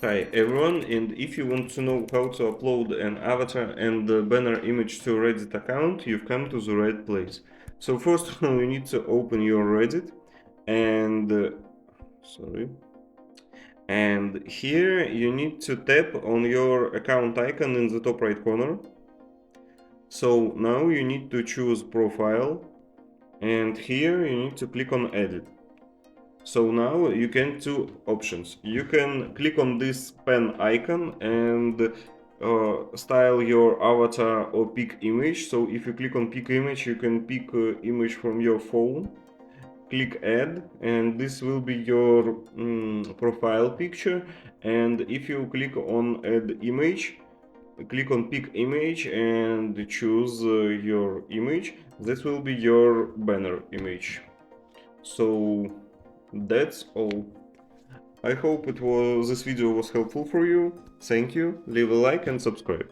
Hi everyone, and if you want to know how to upload an avatar and banner image to a Reddit account, you've come to the right place. So first of all, you need to open your Reddit and and here you need to tap on your account icon in the top right corner. So now you need to choose profile, and here you need to click on edit. So now you can two options. You can click on this pen icon and style your avatar or pick image. So if you click on pick image, you can pick image from your phone. Click add, and this will be your profile picture. And if you click on add image, click on pick image and choose your image. This will be your banner image. So that's all. I hope this video was helpful for you. Thank you, leave a like and subscribe.